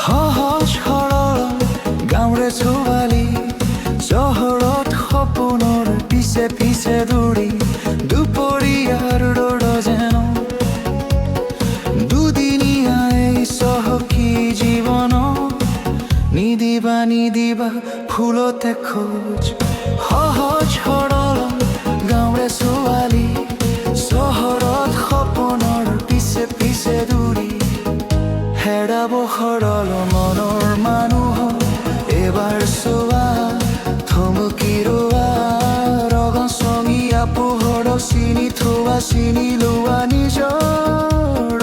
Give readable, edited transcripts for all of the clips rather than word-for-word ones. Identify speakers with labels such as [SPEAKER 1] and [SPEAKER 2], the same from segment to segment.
[SPEAKER 1] সহজ সৰল গাঁৱৰে ছোৱালী চহৰত সপোনৰ পিছে পিছে দৌৰি দুপৰীয়াৰ ৰ'দ যেন দুদিনীয়া এই চহকী জীৱন নিদিবা নিদিবা ফুলতে খোজ সহজ সৰল গাঁৱৰে ছোৱালী চহৰত সপোনৰ পিছে পিছে দৌৰি হেৰাব সৰল মনৰ মানুহ এবাৰ চোৱা থমকি ৰোৱা ৰঙচঙীয়া পোহৰক চিনি থোৱা চিনি লোৱা নিজৰ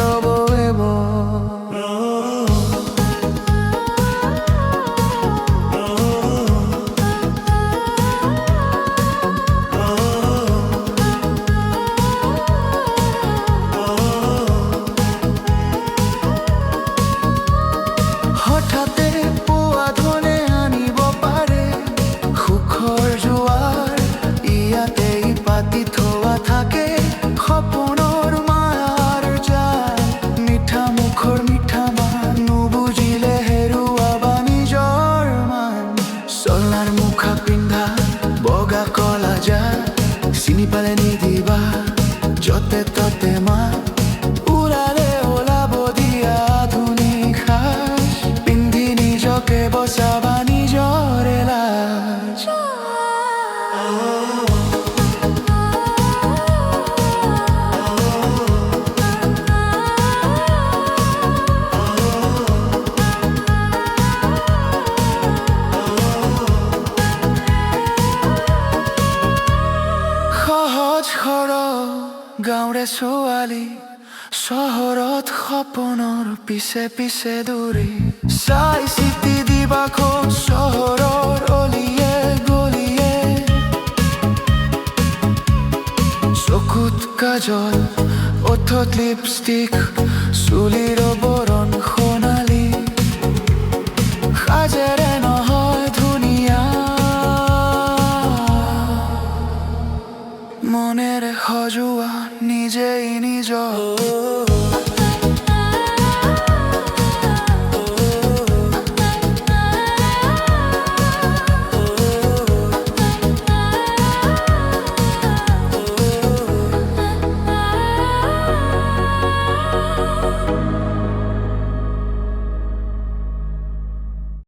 [SPEAKER 1] ৰবব হঠাতে পোৱা ধনে আনিব পাৰে সুখৰ জোৱাৰ ইয়াতেই পাতি থোৱা থাকে সপোনৰ মায়াৰ জাল মিঠা মুখৰ মিঠা মান নুবুজিলে হেৰুৱাবা নিজৰ মান চলাৰ মুখা পিন্ধা বগা কলা যা চিনি পালে নিদিবা য'তে ত'তে মা উৰালে ওলাব দিয়া আধুনিক সাজ পিন্ধি নিজকে বচাবা নিজৰে লাজ সহজ সৰল গাঁৱৰে ছোৱালী চহৰত সপোনৰ পিছে পিছে দৌৰি চাই চিতি দিবা খোজ চহৰৰ অলিয়ে গলিয়ে চকুত কাজল ওঠত লিপষ্টিক চুলি